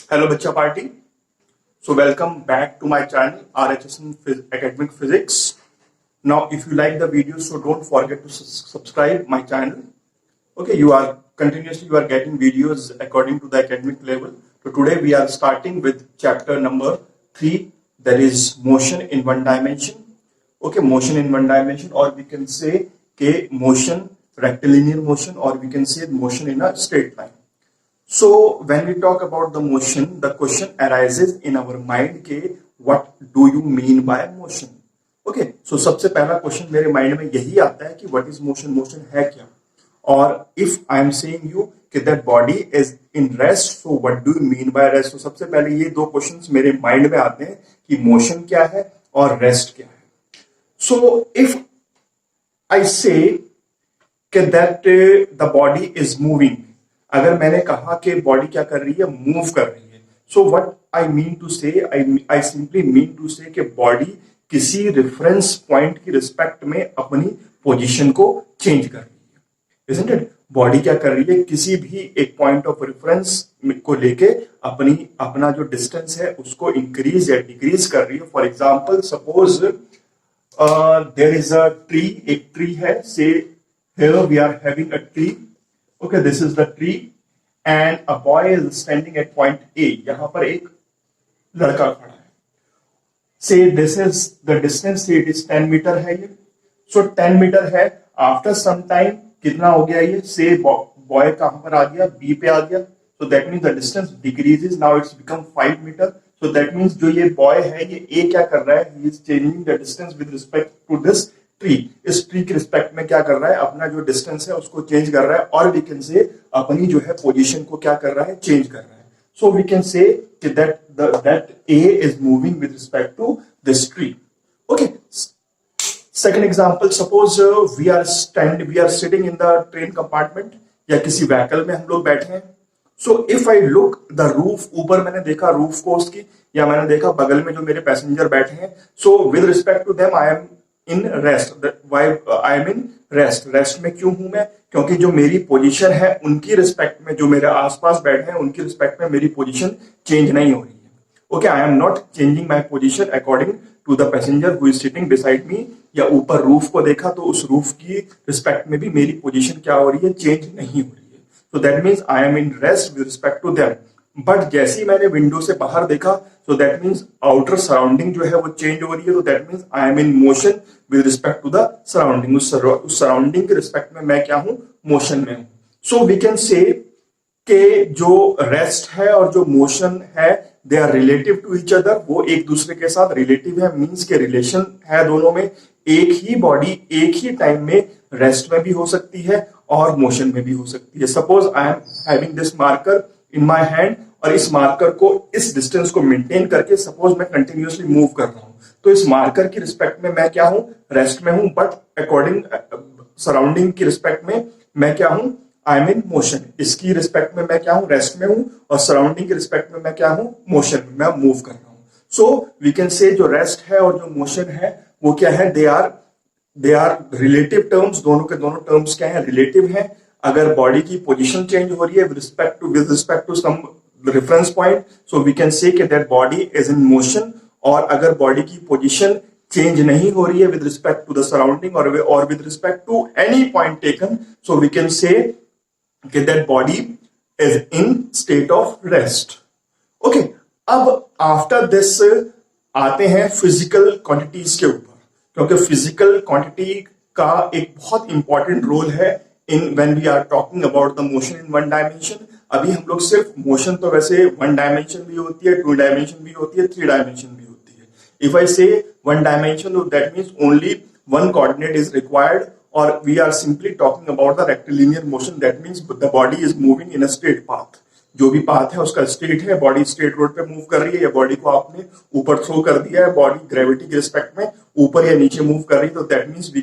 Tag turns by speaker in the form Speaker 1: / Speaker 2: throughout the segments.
Speaker 1: Hello, Bacha Party. So, welcome back to my channel, RHSN Academic Physics. Now, if you like the video, so don't forget to subscribe my channel. Okay, you are getting videos according to the academic level. So, today we are starting with chapter number 3, that is motion in one dimension. Okay, motion in one dimension, or we can say motion, rectilinear motion, or we can say motion in a straight line. So when we talk about the motion, the question arises in our mind के what do you mean by motion? Okay, so सबसे पहला question मेरे mind में यही आता है कि what is motion? Motion है क्या? और if I am saying you कि that body is in rest, so what do you mean by rest? तो सबसे पहले ये दो क्वेश्चंस मेरे माइंड में आते हैं कि मोशन क्या है और रेस्ट क्या है. So if I say that the body is moving, अगर मैंने कहा कि बॉडी क्या कर रही है, मूव कर रही है, so what I mean to say, I simply mean to से कि बॉडी किसी रेफरेंस पॉइंट की रिस्पेक्ट में अपनी पोजीशन को चेंज कर रही है. Isn't it? बॉडी क्या कर रही है, किसी भी एक पॉइंट ऑफ रेफरेंस को लेके अपना जो डिस्टेंस है उसको इंक्रीज या डिक्रीज कर रही है. For example, suppose there is a tree, एक ट्री है, say here we are having a tree. Okay, this is the tree and a boy is standing at point A. यहाँ पर एक लड़का खड़ा है. Say this is the distance, say it is 10 metre है ये. So 10 मीटर है. After some time कितना हो गया ये? Say boy कहाँ पर आ गया? B पे आ गया. So that means the distance decreases. Now it's become 5 metre. So that means जो ये boy है, ये A क्या कर रहा है? He is changing the distance with respect to this tree. इस ट्री के रिस्पेक्ट में क्या कर रहा है, अपना जो डिस्टेंस है उसको चेंज कर रहा है, और वी कैन से अपनी जो है पोजीशन को क्या कर रहा है, चेंज कर रहा है. So we can say that A is moving with respect to this tree. Okay, second example, suppose we are sitting in the train compartment, या किसी व्हीकल में हम लोग बैठे हैं. So if I look the roof, ऊपर मैंने देखा रूफ को उसकी, या मैंने देखा बगल में जो मेरे पैसेंजर बैठे हैं. So with respect to them I am in rest. Why I am in rest. Rest में क्यों हूं मैं? क्योंकि जो मेरी पोजीशन है उनकी रिस्पेक्ट में, जो मेरे आसपास बैठे हैं उनकी रिस्पेक्ट में मेरी पोजीशन चेंज नहीं हो रही है. Okay, I am not changing my position according to the passenger who is sitting beside me. या ऊपर रूफ को देखा तो उस रूफ की रिस्पेक्ट में भी मेरी पोजीशन क्या हो रही है, चेंज नहीं हो रही है. So that means I am in rest with respect to them. But जैसे ही मैंने विंडो से बाहर देखा, so that means outer surrounding जो है वो चेंज हो रही है. तो that means I am in motion with respect to the surrounding. उस सराउंडिंग के रिस्पेक्ट में मैं क्या हूं, मोशन में हूं. सो वी कैन से कि जो रेस्ट है और जो मोशन है, they are relative to each other. वो एक दूसरे के साथ रिलेटिव है, मीन्स के रिलेशन है दोनों में. एक ही बॉडी एक ही टाइम में रेस्ट में भी हो सकती है और मोशन में भी हो सकती है. Suppose I am having this marker in my hand, और इस मार्कर को, इस डिस्टेंस को मेंटेन करके सपोज मैं कंटिन्यूअसली मूव कर रहा हूं, तो इस मार्कर की रिस्पेक्ट में मैं क्या हूं, रेस्ट में हूं. बट अकॉर्डिंग सराउंडिंग की रिस्पेक्ट में मैं क्या हूं, आई एम इन मोशन. इसकी रिस्पेक्ट में मैं क्या हूं, रेस्ट में हूं, और सराउंडिंग की रिस्पेक्ट में मैं क्या हूं, मोशन में, मैं मूव कर रहा हूं. सो वी कैन से जो रेस्ट है और जो मोशन है वो क्या है, दे आर रिलेटिव टर्म्स. दोनों के दोनों टर्म्स क्या है, रिलेटिव है. अगर बॉडी की पोजीशन चेंज हो रही है with respect to some reference point, so we can say कि that body is in motion. और अगर बॉडी की पोजीशन चेंज नहीं हो रही है with respect to the surrounding और with respect to any point taken, so we can say कि that body is in state of rest. Okay, अब आफ्टर दिस आते हैं फिजिकल क्वांटिटीज के ऊपर, क्योंकि फिजिकल क्वांटिटी का एक बहुत इंपॉर्टेंट रोल है in when we are talking about the motion in one dimension. अभी हम लोग सिर्फ मोशन, तो वैसे वन डायमेंशन भी होती है, टू डायमेंशन भी होती है, थ्री डायमेंशन भी होती है. If I say one dimension, that means only one coordinate is required, और we are simply talking about the rectilinear motion. That means the body is moving in a straight path. जो भी path है उसका straight है, body straight road पे move कर रही है, या बॉडी को आपने ऊपर थ्रो कर दिया है, बॉडी ग्रेविटी के रिस्पेक्ट में ऊपर या नीचे मूव कर रही है. तो that means we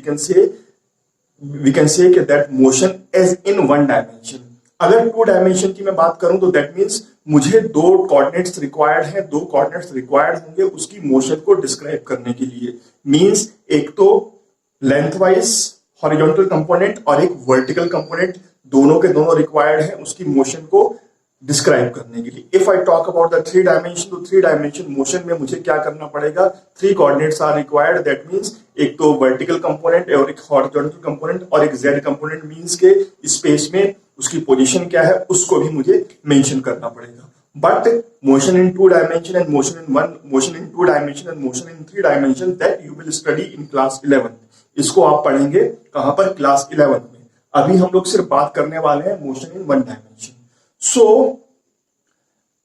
Speaker 1: can say कि that motion is in one dimension. अगर टू डायमेंशन की मैं बात करूं तो दैट मीन्स मुझे दो कोऑर्डिनेट्स रिक्वायर्ड है, दो कोऑर्डिनेट्स रिक्वायर्ड होंगे उसकी मोशन को डिस्क्राइब करने के लिए. मीन्स एक तो लेंथ वाइज हॉरिजॉन्टल कंपोनेंट और एक वर्टिकल कंपोनेंट, दोनों के दोनों रिक्वायर्ड है उसकी मोशन को डिस्क्राइब करने के लिए। If I talk about the three dimension, तो थ्री डायमेंशन मोशन में मुझे क्या करना पड़ेगा, three coordinates are required. That means एक तो वर्टिकल कंपोनेंट और एक हॉरिजॉन्टल कंपोनेंट और एक जेड कंपोनेंट, मींस के स्पेस में उसकी पोजीशन क्या है उसको भी मुझे मेंशन करना पड़ेगा। But motion in two dimension and motion in one, motion in two dimension and motion in three dimension, that you will study in class 11। इसको आप पढ़ेंगे कहां पर, क्लास 11 में। अभी हम लोग सिर्फ बात करने वाले हैं motion in one dimension. So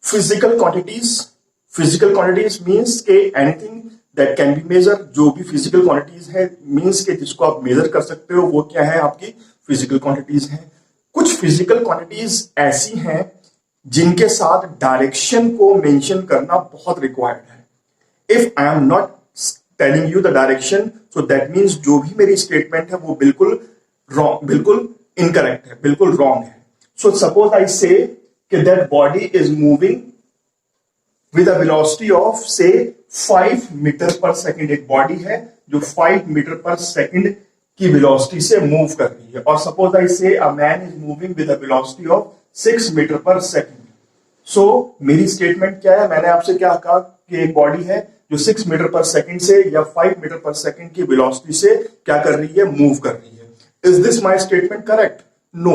Speaker 1: physical quantities means के anything that can be measure, जो भी फिजिकल क्वांटिटीज है मींस के जिसको आप मेजर कर सकते हो, वो क्या है, आपकी फिजिकल क्वांटिटीज हैं। कुछ फिजिकल क्वांटिटीज ऐसी हैं जिनके साथ डायरेक्शन को मेंशन करना बहुत रिक्वायर्ड है। If I am not telling you the direction, so that means जो भी मेरी स्टेटमेंट है वो बिल्कुल रॉन्ग, बिल्कुल इनकरेक्ट है, बिल्कुल रॉन्ग है। सो सपोज आई से कि that body is moving with a velocity of से 5 मीटर पर सेकेंड। एक बॉडी है जो 5 मीटर पर सेकेंड की वेलोसिटी से मूव कर रही है। और suppose I say a man is moving with a velocity of 6 metre पर सेकेंड। सो मेरी स्टेटमेंट क्या है, मैंने आपसे क्या कहा कि एक बॉडी है जो 6 मीटर पर सेकेंड से या 5 मीटर पर सेकेंड की वेलोसिटी से क्या कर रही है, मूव कर रही है। Is this my statement correct? No,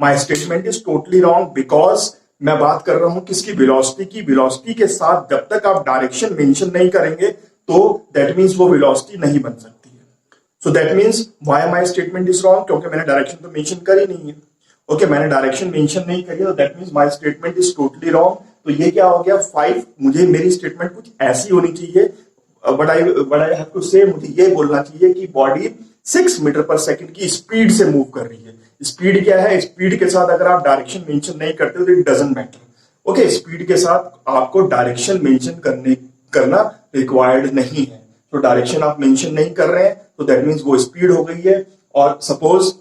Speaker 1: my statement is totally wrong, because मैं बात कर रहा हूं किसकी, वेलोसिटी की। वेलोसिटी के साथ जब तक आप डायरेक्शन मेंशन नहीं करेंगे तो दैट मींस वो वेलोसिटी नहीं बन सकती है। So that means why my statement is wrong, क्योंकि मैंने डायरेक्शन तो मेंशन करी नहीं है। ओके, मैंने डायरेक्शन मेंशन नहीं करी, तो that means my statement is totally wrong. तो ये क्या हो गया, 5। मुझे मेरी स्टेटमेंट कुछ ऐसी होनी चाहिए, बट आई हैव टू से, मुझे ये बोलना चाहिए कि बॉडी 6 मीटर पर सेकंड की स्पीड से मूव कर रही है। स्पीड क्या है, स्पीड के साथ अगर आप डायरेक्शन मेंशन नहीं करते तो it doesn't matter. Okay, speed के साथ आपको डायरेक्शन मेंशन करना रिक्वायर्ड नहीं है। तो डायरेक्शन आप मेंशन नहीं कर रहे हैं तो दैट मींस वो स्पीड हो गई है। और सपोज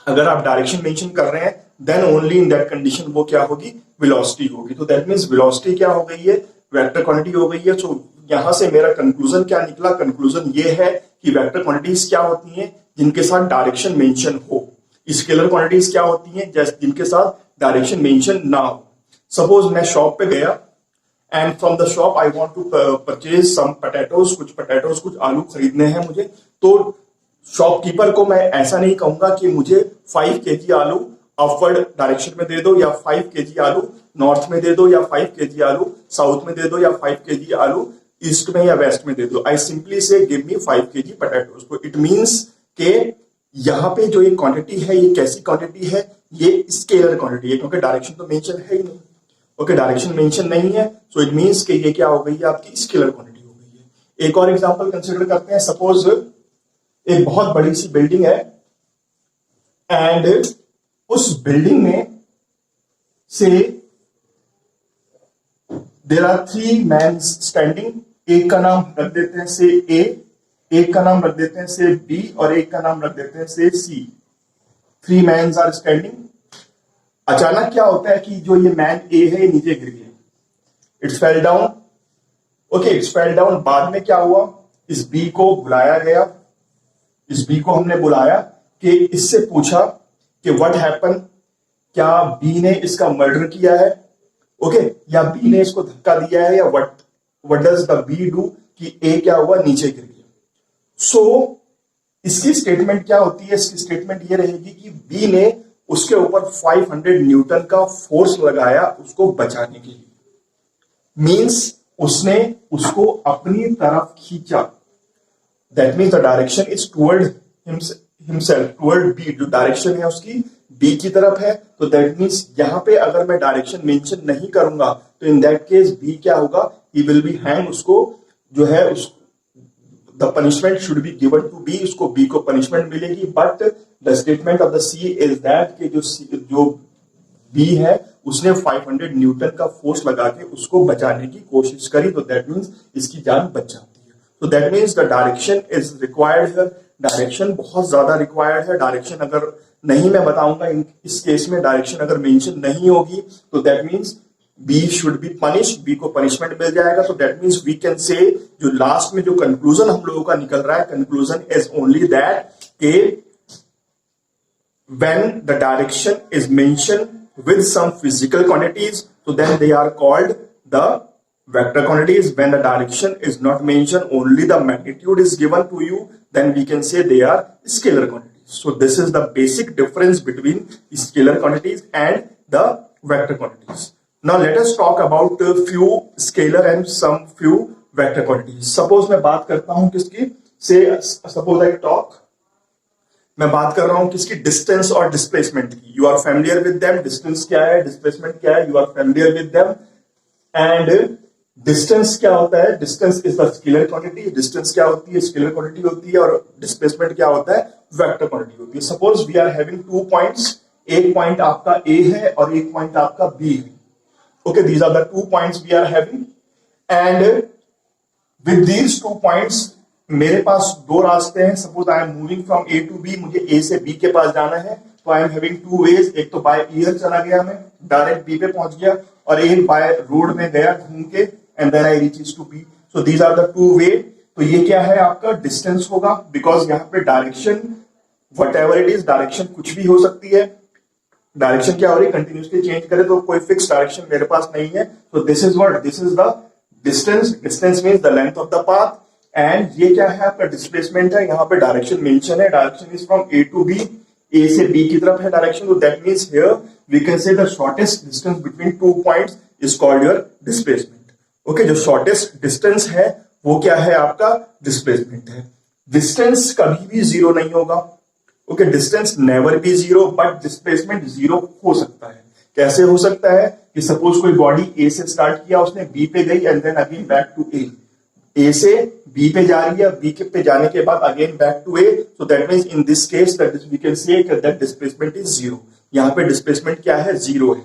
Speaker 1: अगर आप डायरेक्शन मेंशन कर रहे हैं then only in that condition वो क्या होगी, वेलोसिटी होगी। तो दैट मींस वेलोसिटी क्या हो गई है, वेक्टर क्वांटिटी हो गई है। सो यहां से मेरा कंक्लूजन क्या निकला, कंक्लूजन ये है कि वेक्टर क्वांटिटीज क्या होती हैं, जिनके साथ डायरेक्शन मेंशन हो। स्केलर क्वांटिटीज क्या होती हैं, जैसे जिनके साथ डायरेक्शन मेंशन ना हो। सपोज मैं शॉप पे गया and from the shop I want to purchase some potatoes, कुछ आलू खरीदने हैं मुझे। तो शॉपकीपर को मैं ऐसा नहीं कहूंगा कि मुझे 5 केजी आलू अपवर्ड डायरेक्शन में दे दो, या 5 केजी आलू नॉर्थ में दे दो, या 5 केजी आलू साउथ में दे दो, या 5 केजी आलू ईस्ट में या वेस्ट में दे दो। आई सिंपली से गिव मी 5 केजी पोटैटोज। तो इट मींस के यहां पे जो ये क्वांटिटी है ये कैसी क्वांटिटी है, ये स्केलर क्वांटिटी है, क्योंकि डायरेक्शन तो मेंशन है ही नहीं। ओके, डायरेक्शन मेंशन नहीं है, सो इट मींस कि ये क्या हो गई है, आपकी स्केलर क्वांटिटी हो गई है। एक और एग्जांपल कंसीडर करते हैं। सपोज एक बहुत बड़ी सी बिल्डिंग है एंड उस बिल्डिंग में से देयर आर 3 मैन स्टैंडिंग। एक का नाम रख देते हैं से ए, एक का नाम रख देते हैं से बी, और एक का नाम रख देते हैं से सी। 3 मैन आर स्टैंडिंग। अचानक क्या होता है कि जो ये मैन ए है ये नीचे गिर गया, it's fell down. Okay, it's fell down. बाद में क्या हुआ, इस बी को बुलाया गया, इस बी को हमने बुलाया कि इससे पूछा कि व्हाट हैपन, क्या बी ने इसका मर्डर किया है, ओके, या बी ने इसको धक्का दिया है, या what does the B do, कि ए क्या हुआ, नीचे गिर गया। सो इसकी स्टेटमेंट क्या होती है, इसकी स्टेटमेंट ये रहेगी कि बी ने उसके ऊपर 500 न्यूटन का फोर्स लगाया उसको बचाने के लिए। मींस उसने उसको अपनी तरफ खींचा। That means the direction is toward himself, toward B. जो डायरेक्शन है उसकी B की तरफ है। तो that means यहां पे अगर मैं डायरेक्शन मेंशन नहीं करूंगा तो इन दैट केस B क्या होगा, he will be hanged। उसको जो है उस the punishment should be given to B, उसको B को पनिशमेंट मिलेगी। But the statement of the C is that कि जो B है उसने 500 न्यूटन का फोर्स लगा के उसको बचाने की कोशिश करी, तो दैट मीन्स इसकी जान बच जाती है। तो that means the direction is required here. Direction बहुत ज्यादा रिक्वायर्ड है। डायरेक्शन अगर नहीं मैं बताऊंगा इस केस में डायरेक्शन अगर मेंशन नहीं होगी तो that means B should be punish, B को पनिशमेंट मिल जाएगा। तो दैट मीन्स वी कैन से, जो लास्ट में जो कंक्लूजन हम लोगों का निकल रहा है, कंक्लूजन इज ओनली दैट के when the direction is mention with some physical quantities, so then they are called the vector quantities. When the direction is not mentioned, only the magnitude is given to you, then we can say they are scalar quantities. So this is the basic difference between scalar quantities and the vector quantities. Now let us talk about a few scalar and some few vector quantities. Suppose मैं बात करता हूं किसकी, say suppose I talk, मैं बात कर रहा हूं किसकी, डिस्टेंस और डिस्प्लेसमेंट की. You are familiar with them. Distance क्या है, डिस्प्लेसमेंट क्या है, you are familiar with them. And distance क्या होता है, distance is the scalar quantity. Distance क्या होती है, स्केलर क्वांटिटी होती है. और डिस्प्लेसमेंट क्या होता है, वेक्टर क्वांटिटी होती है. Suppose we are having 2 points, एक पॉइंट आपका ए है और एक पॉइंट आपका बी है. Okay, these are the 2 points we are having. And with these 2 points मेरे पास 2 रास्ते हैं. Suppose I am moving from A to B, मुझे ए से बी के पास जाना है. तो आई एम हैविंग 2 वेज. एक तो बाय एयर चला गया, मैं डायरेक्ट बी पे पहुंच गया, और एक बाय रोड में गया घूम के, and then I reaches to B. So these are the 2 way. तो ये क्या है, आपका डिस्टेंस होगा, बिकॉज यहाँ पे direction what ever it is, direction कुछ भी हो सकती है. डायरेक्शन क्या हो रही है, कंटिन्यूसली चेंज करे तो कोई फिक्स डायरेक्शन मेरे पास नहीं है. तो this is what, this is the distance. Distance means the length of the path. And ये क्या है, आपका डिस्प्लेसमेंट है. यहाँ पे डायरेक्शन मेंशन है, direction is from A to B, A से बी की तरफ है डायरेक्शन. तो that means here we can say the shortest distance between 2 points is called your displacement. Okay, जो शॉर्टेस्ट डिस्टेंस है वो क्या है, आपका डिस्प्लेसमेंट है. डिस्टेंस कभी भी 0 नहीं होगा. Okay, distance never be 0, but displacement 0 हो सकता है. कैसे हो सकता है कि सपोज कोई बॉडी ए से स्टार्ट किया, उसने बी पे गई, and then again back to A. A से बी पे जा रही है, बी के पे जाने के बाद again back to A. So that means in this case that we can say that displacement is 0. यहाँ पे डिस्प्लेसमेंट क्या है, 0 है.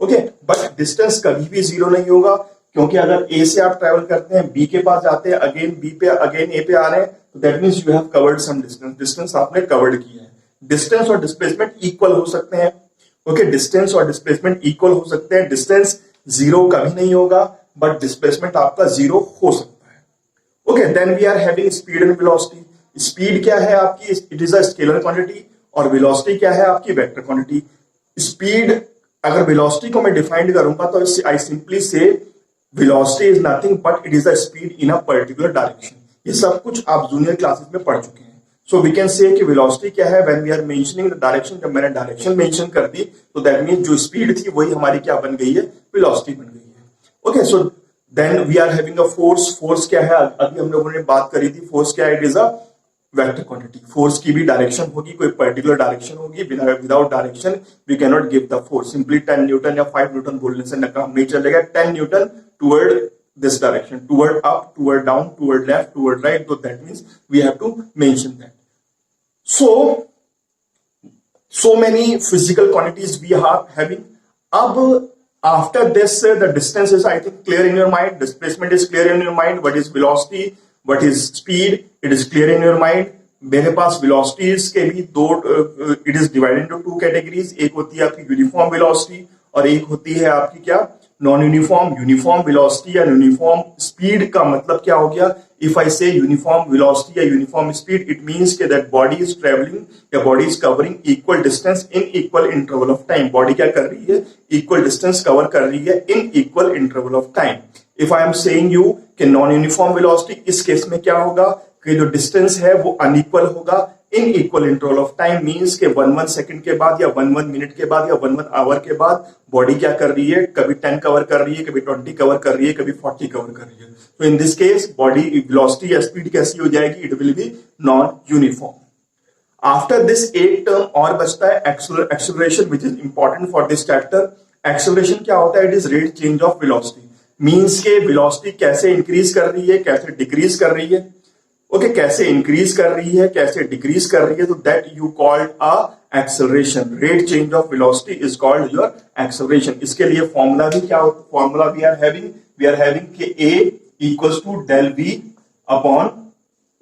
Speaker 1: ओके, बट डिस्टेंस कभी भी 0 नहीं होगा, क्योंकि अगर ए से आप ट्रेवल करते हैं, बी के पास जाते हैं, अगेन बी पे, अगेन ए पे आ रहे हैं, तो that means you have covered some distance. Distance आपने कवर्ड किया है. डिस्टेंस और डिस्प्लेसमेंट इक्वल हो सकते हैं. ओके, डिस्टेंस और डिस्प्लेसमेंट इक्वल हो सकते हैं. डिस्टेंस 0 कभी नहीं होगा, बट डिस्प्लेसमेंट आपका 0 हो सकता है. Okay, then we are having speed and velocity. Speed क्या है आपकी, it is a scalar quantity, और वेलोसिटी क्या है आपकी, वेक्टर क्वांटिटी. स्पीड, अगर वेलोसिटी को मैं डिफाइन करूंगा तो I simply say velocity is nothing but it is the speed in a particular direction. ये सब कुछ आप जूनियर क्लासेस में पढ़ चुके हैं. सो वी कैन से कि वेलोसिटी क्या है, when we are mentioning the direction. जब मैंने डायरेक्शन मेंशन कर दी तो दैट मींस जो स्पीड थी वही हमारी क्या बन गई है, वेलोसिटी बन गई है. Okay, so then we are having a force. Force क्या है, अभी हम लोगों ने बात करी थी. फोर्स क्या है, it is a vector quantity. Force की भी डायरेक्शन होगी, कोई पर्टिकुलर डायरेक्शन होगी. Without direction we can not give the force. Simply 10 newton या 5 न्यूटन बोलने से काम नहीं चलेगा. 10 newton toward this direction, toward up, toward down, toward left, toward right. So that means we have to mention that. So many physical quantities we are having. After this, the distance is, I think, clear in your mind. Displacement is clear in your mind. What is velocity? What is speed? It is clear in your mind. मेरे पास velocities के भी दो, it is divided into 2 categories. एक होती है आपकी uniform velocity और एक होती है आपकी क्या, नॉन यूनिफॉर्म. यूनिफॉर्म वेलोसिटी या यूनिफॉर्म स्पीड का मतलब क्या हो गया, इफ आई से यूनिफॉर्म वेलोसिटी या यूनिफॉर्म स्पीड, इट मींस के दैट बॉडी इज ट्रेवलिंग या body is covering equal distance in equal interval of time. Body क्या कर रही है, इक्वल डिस्टेंस कवर कर रही है in equal interval of time. If I am saying you कि नॉन यूनिफॉर्म वेलोसिटी, इस केस में क्या होगा कि जो डिस्टेंस है वो अनइक्वल होगा इन equal interval of time. Means के 1 सेकंड के बाद या 1 मिनट के बाद या 1 आवर के बाद बॉडी क्या कर रही है, कभी 10 कवर कर रही है, कभी 20 कवर कर रही है, कभी 40 कवर कर रही है. तो in this case body velocity या स्पीड कैसी हो जाएगी, it will B non uniform. After this एक टर्म और बचता है acceleration, which is important for this chapter. Acceleration क्या होता है, it is rate change of velocity. Means के वेलोसिटी कैसे इंक्रीज कर रही है, कैसे डिक्रीज कर रही है. ओके, कैसे इंक्रीज कर रही है, कैसे डिक्रीज कर रही है, तो that you called a acceleration. Rate change of velocity is called your acceleration. इसके लिए फॉर्मूला भी क्या होता है, फॉर्मूला वी आर हैविंग कि A equals to del V upon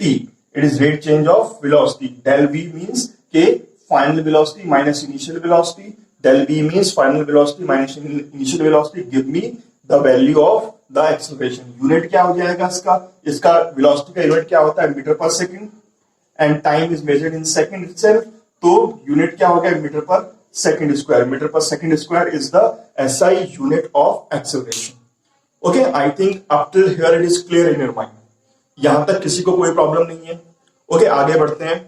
Speaker 1: T. It is rate change of velocity. Del V means के final velocity minus initial velocity. Del V means final velocity minus initial velocity. Give me the value of the acceleration. Unit क्या हो जाएगा इसका velocity का unit क्या होता है, metre पर second, and time is measured in second itself. तो यूनिट क्या हो गया, मीटर पर सेकंड स्क्वायर. मीटर पर second square is the SI unit of acceleration. Okay, I think up till here it is clear in your mind. यहां तक किसी को कोई प्रॉब्लम नहीं है. ओके, आगे बढ़ते हैं.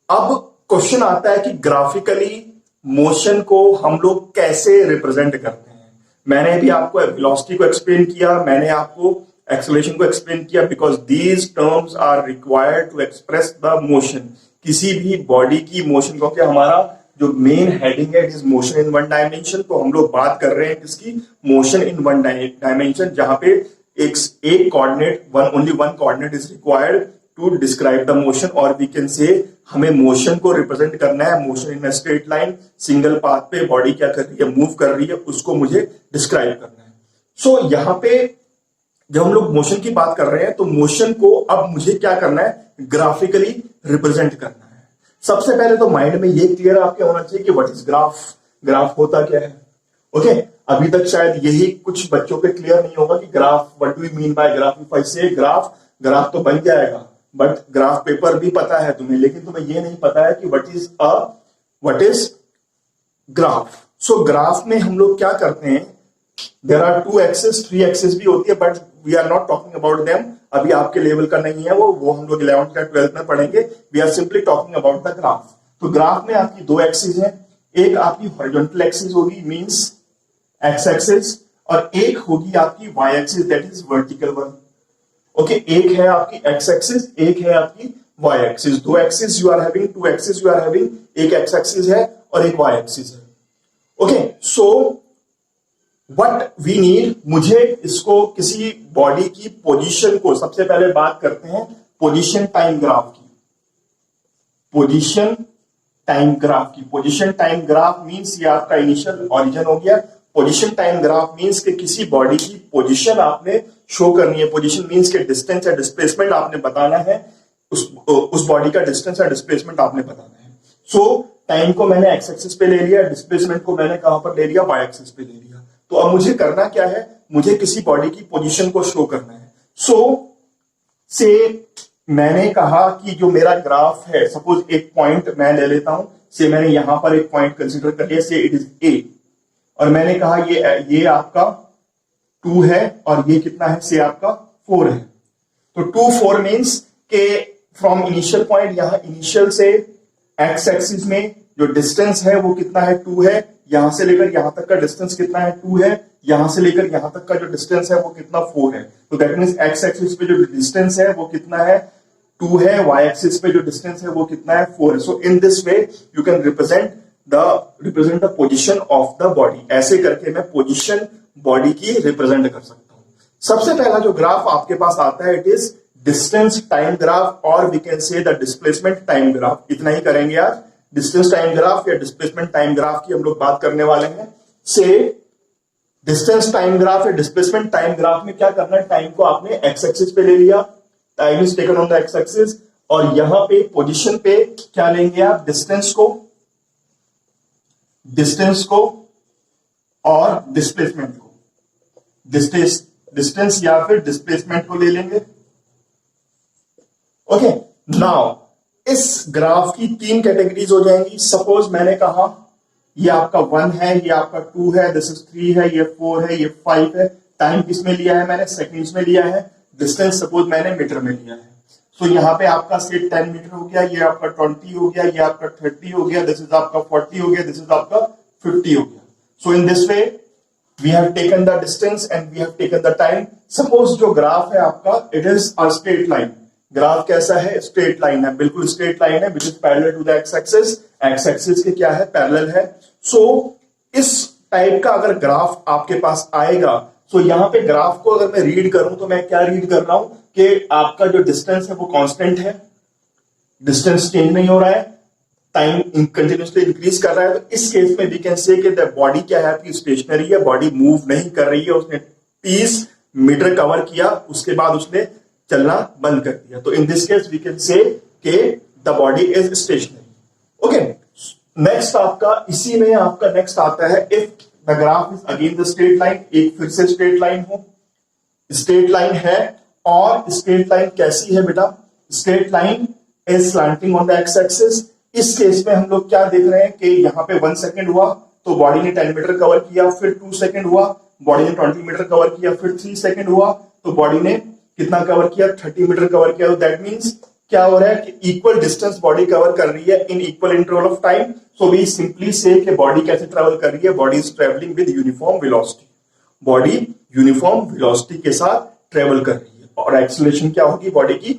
Speaker 1: अब क्वेश्चन आता है कि ग्राफिकली मोशन को हम लोग कैसे रिप्रेजेंट करते हैं. मैंने भी आपको वेलोसिटी को एक्सप्लेन किया, मैंने आपको एक्सेलरेशन को एक्सप्लेन किया, because these terms are required to express the motion. किसी भी बॉडी की मोशन, क्योंकि हमारा जो मेन हेडिंग है it is motion in one dimension. तो हम लोग बात कर रहे हैं किसकी, मोशन इन वन डायमेंशन, जहां पे एक coordinate, only one coordinate is required to describe the motion. और वी कैन से हमें मोशन को रिप्रेजेंट करना है, motion in straight line, single path पे बॉडी क्या कर रही है, मूव कर रही है, उसको मुझे डिस्क्राइब करना है. सो यहाँ पे जब हम लोग मोशन की बात कर रहे हैं तो मोशन को अब मुझे क्या करना है, ग्राफिकली रिप्रेजेंट करना है. सबसे पहले तो माइंड में ये क्लियर आपके होना चाहिए कि व्हाट इज ग्राफ, ग्राफ होता क्या है. ओके, अभी तक शायद यही कुछ बच्चों पे क्लियर नहीं होगा कि graph, what do you mean by graph. If I से ग्राफ, ग्राफ तो बन जाएगा, बट ग्राफ पेपर भी पता है तुम्हें, लेकिन तुम्हें ये नहीं पता है कि what is graph. So graph में हम लोग क्या करते हैं, देयर आर 2 एक्सिस, 3 एक्सिस भी होती है, but we are not talking about them. अभी आपके लेवल का नहीं है वो हम लोग 11th या 12th में पढ़ेंगे. We are simply talking about the graph. तो ग्राफ में आपकी 2 एक्सिस है. एक आपकी हॉरिजॉन्टल एक्सिस होगी, मींस एक्स एक्सिस, और एक होगी आपकी Y axis, that is vertical one. Okay, एक है आपकी एक्स एक्सिस, एक है आपकी Y axis. 2 axis you are having, 2 axis you are having. एक एक्स एक्सिस है और एक वाई एक्सिस है. Okay, so what we need, मुझे इसको किसी बॉडी की पोजीशन को, सबसे पहले बात करते हैं पोजीशन टाइम ग्राफ की. पोजीशन टाइम ग्राफ की, पोजीशन टाइम ग्राफ मींस ये आपका इनिशियल ओरिजिन हो गया. पोजीशन टाइम ग्राफ मींस कि किसी बॉडी की पोजीशन आपने शो करनी है. पोजीशन मींस के डिस्टेंस या डिस्प्लेसमेंट आपने बताना है, उस बॉडी का डिस्टेंस या डिस्प्लेसमेंट आपने बताना है. सो टाइम को मैंने एक्स एक्सिस पे ले लिया, डिस्प्लेसमेंट को मैंने कहां पर ले लिया, वाई एक्सिस पे ले लिया. तो अब मुझे करना क्या है, मुझे किसी बॉडी की पोजीशन को शो करना है. सो से मैंने कहा कि जो मेरा ग्राफ है, सपोज एक पॉइंट मैं ले लेता हूं, से मैंने यहां पर एक पॉइंट कंसीडर कर लिया, से इट इज ए, और मैंने कहा ये आपका 2 है और ये कितना है, से आपका 4 है. तो 2 4 मींस के फ्रॉम इनिशियल पॉइंट, यहां इनिशियल से एक्स एक्सिस में जो डिस्टेंस है वो कितना है, 2 है. यहां से लेकर यहां तक का डिस्टेंस कितना है, 2 है. यहां से लेकर यहां तक का जो डिस्टेंस है वो कितना, 4 है. तो दैट मींस एक्स एक्सिस पे जो डिस्टेंस है वो कितना है, 2 है. वाई एक्सिस पे जो डिस्टेंस है वो कितना है, 4 है. So in this way you can represent the position of the body. ऐसे करके मैं पोजीशन बॉडी की रिप्रेजेंट कर सकता हूं. सबसे पहला जो ग्राफ आपके पास आता है, it is distance time graph, और we can say the displacement time graph. इतना ही करेंगे आज. डिस्टेंस टाइम ग्राफ या डिस्प्लेसमेंट टाइम ग्राफ की हम लोग बात करने वाले हैं. से डिस्टेंस टाइम ग्राफ या डिस्प्लेसमेंट टाइम ग्राफ में क्या करना है, टाइम को आपने एक्स एक्सिस पे ले लिया, time is taken on the X axis, और यहां पे पोजीशन पे क्या लेंगे आप, डिस्टेंस को और डिस्प्लेसमेंट को. डिस्टेंस या फिर डिस्प्लेसमेंट को ले लेंगे. ओके, नाउ इस ग्राफ की 3 कैटेगरीज हो जाएंगी. सपोज मैंने कहा ये आपका 1 है, ये आपका 2 है, दिस इज 3 है, ये 4 है, ये 5 है. टाइम किस में लिया है मैंने, सेकंड्स में लिया है. डिस्टेंस सपोज मैंने मीटर में लिया है. सो यहाँ पे आपका से 10 मीटर हो गया, ये आपका 20 हो गया, ये आपका 30 हो गया, दिस इज आपका 40 हो गया, दिस इज आपका 50 हो गया. So in this way we have taken the distance and we have taken the time. Suppose जो ग्राफ है आपका, it is a straight line. Graph कैसा है, स्ट्रेट लाइन है, बिल्कुल स्ट्रेट लाइन है, which is parallel to the X axis. X axis के क्या है, पैरेलल है. सो इस टाइप का अगर ग्राफ आपके पास आएगा, तो यहां पे ग्राफ को अगर मैं रीड करूं तो मैं क्या रीड कर रहा हूं कि आपका जो डिस्टेंस है वो कांस्टेंट है, डिस्टेंस चेंज नहीं हो रहा है, टाइम कंटिन्यूसली इंक्रीज कर रहा है. तो इस केस में वी कैन से कि द बॉडी क्या है आपकी, स्टेशनरी है, बॉडी मूव नहीं कर रही है. उसने 30 मीटर कवर किया, उसके बाद उसने चलना बंद कर दिया. तो in this case we can say कि the body is stationary. Okay, next आपका इसी में आपका नेक्स्ट आता है, if the graph is again the straight line. एक फिर से स्ट्रेट लाइन हो, स्ट्रेट लाइन है, और स्ट्रेट लाइन कैसी है बेटा, straight line is slanting on the X axis इस केस में हम लोग क्या देख रहे हैं कि यहाँ पे 1 सेकेंड हुआ तो बॉडी ने 10 मीटर कवर किया, फिर 2 सेकेंड हुआ बॉडी ने 20 मीटर कवर किया, फिर 3 सेकेंड हुआ तो बॉडी ने कितना कवर किया, 30 मीटर कवर किया। तो दैट मीन्स क्या हो रहा है कि इक्वल डिस्टेंस बॉडी कवर कर रही है in equal interval of time. So we simply say कि बॉडी कैसे ट्रेवल कर रही है, body is travelling with uniform velocity, body uniform velocity के साथ ट्रेवल कर रही है। और एक्सेलरेशन क्या होगी, बॉडी की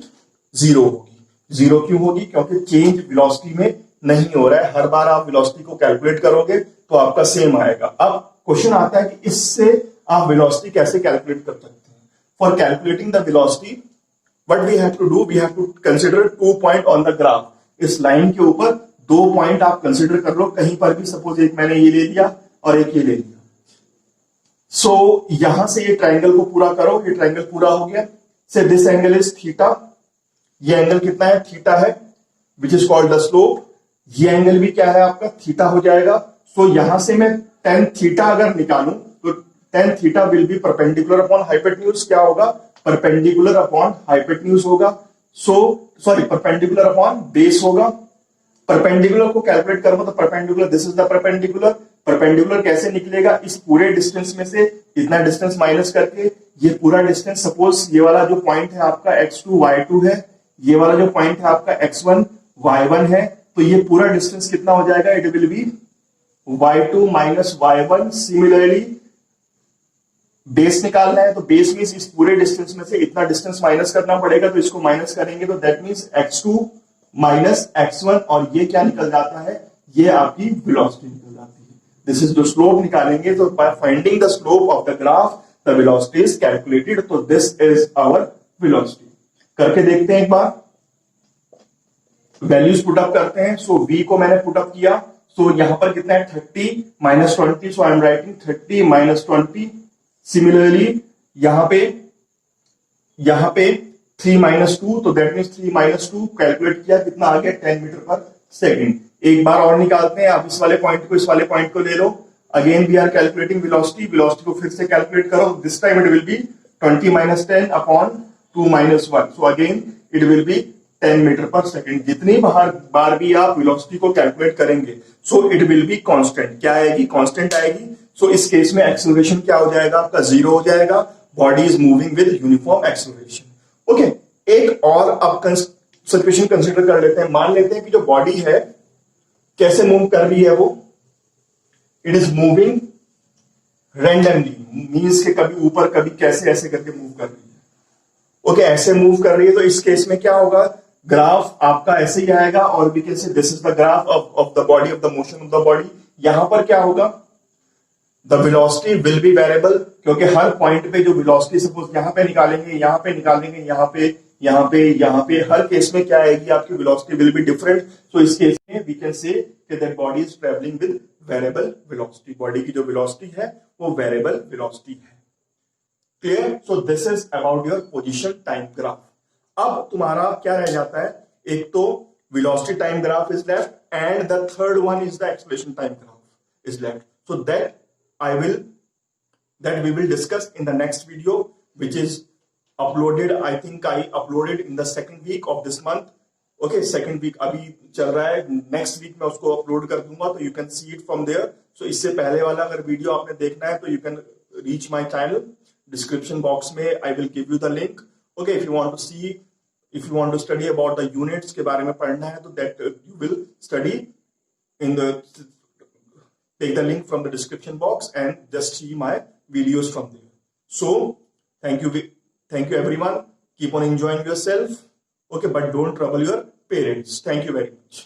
Speaker 1: 0 होगी। 0 क्यों होगी, क्योंकि चेंज वेलोसिटी में नहीं हो रहा है। हर बार आप वेलोसिटी को कैलकुलेट करोगे तो आपका सेम आएगा। अब क्वेश्चन आता है कि इससे आप वेलोसिटी कैसे कैलकुलेट कर सकते हैं। For calculating the velocity what we have to do, we have to consider 2 point on the graph। इस लाइन के ऊपर 2 पॉइंट आप कंसिडर कर लो कहीं पर भी। सपोज एक मैंने ये ले लिया और एक ये ले लिया। सो यहां से ये ट्राइंगल को पूरा करो, ये ट्राइंगल पूरा हो गया। से दिस एंगल इज थीटा, ये एंगल कितना है, थीटा है, which is called the slope. ये एंगल भी क्या है आपका, थीटा हो जाएगा। सो यहां से मैं tan थीटा अगर निकालूं तो tan theta will be perpendicular upon hypotenuse. क्या होगा, परपेंडिकुलर अपॉन हाइपोटेन्यूज होगा। So sorry, perpendicular upon base होगा। परपेंडिकुलर को कैलकुलेट करो तो perpendicular, this is the perpendicular. Perpendicular कैसे निकलेगा, इस पूरे डिस्टेंस में से इतना डिस्टेंस माइनस करके ये पूरा डिस्टेंस, सपोज ये वाला जो पॉइंट है आपका x2 y2 है, ये वाला जो पॉइंट है आपका x1 y1 है, तो ये पूरा डिस्टेंस कितना हो जाएगा, it will B y2 minus y1। Similarly base निकालना है तो बेस मींस इस पूरे डिस्टेंस में से इतना डिस्टेंस माइनस करना पड़ेगा, तो इसको माइनस करेंगे तो that means x2 minus x1, और ये क्या निकल जाता है, ये आपकी वेलोसिटी निकल जाती है। दिस इज द स्लोप निकालेंगे तो by finding the slope of the graph the velocity is calculated. तो दिस इज आवर वेलोसिटी। करके देखते हैं एक बार, वैल्यूज पुट अप करते हैं। सो v को मैंने पुट अप किया, सो यहां पर कितना है 30 minus 20, so I am writing 30 minus 20। Similarly यहां पे 3 माइनस 2, तो दैट मीन्स 3 माइनस 2 कैलकुलेट किया, कितना आ गया 10 मीटर पर सेकेंड। एक बार और निकालते हैं, आप इस वाले पॉइंट को इस वाले पॉइंट को ले लो। Again we are calculating velocity, velocity को फिर से कैलकुलेट करो। This time it will be 20 minus 10 upon 2 minus 1, so again it will be 10 meter पर सेकेंड। जितनी बार भी आप वेलोसिटी को कैलकुलेट करेंगे so it will be constant. क्या आएगी, कांस्टेंट आएगी। सो इस केस में एक्सेलरेशन क्या हो जाएगा आपका, 0 हो जाएगा। Body is moving with uniform acceleration. Okay, एक और अब सिचुएशन कंसीडर कर लेते हैं। मान लेते हैं कि जो बॉडी है कैसे मूव कर रही है, वो it is moving randomly, means के कभी ऊपर कभी कैसे ऐसे करके मूव कर रही है। ओके, ऐसे मूव कर रही है तो इस केस में क्या होगा, ग्राफ आपका ऐसे ही आएगा। और we can say this is the graph of the body, of the motion of the body. यहां पर क्या होगा, the velocity will be variable, क्योंकि हर पॉइंट पे जो वेलोसिटी सपोज यहां पे निकालेंगे, यहां पे निकालेंगे, यहां पे हर केस में क्या आएगी आपकी velocity will be different. So इस केस में we can say that body is travelling with variable velocity. Body की जो वेलोसिटी है वो वेरिएबल वेलोसिटी है। Clear. So this is about your position time graph. अब तुम्हारा क्या रह जाता है, एक तो velocity time graph is left and the third one is the acceleration time graph is left. So that we will discuss in the next video, which is uploaded, I think I uploaded in the second week of this month. Okay, second week अभी चल रहा है, next week मैं उसको upload कर दूंगा, तो you can see it from there. So इससे पहले वाला अगर वीडियो आपने देखना है तो you can reach my channel, description box में I will give you the link. Okay, if you want to study about the units के बारे में पढ़ना है तो that you will study in the, take the link from the description box and just see my videos from there. So thank you everyone. Keep on enjoying yourself. Okay, but don't trouble your parents. Thank you very much.